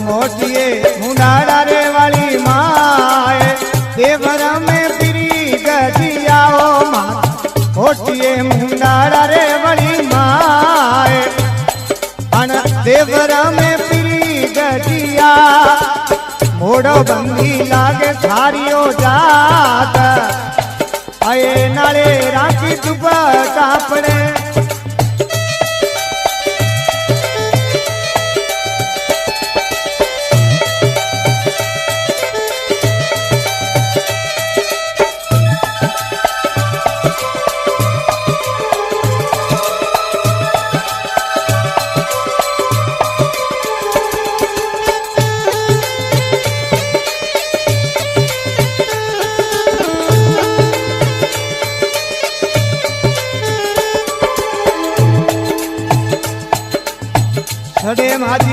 मोटिए मुंडारा रे वाली माए देवर में पीरी गजियाओ माँ मोटिए मुंडारा रे वाली माए अन देवर में पीरी गजिया मोड़ो बंदी लागे थारियो जात आए नाले राखी दुपट्टा पड़े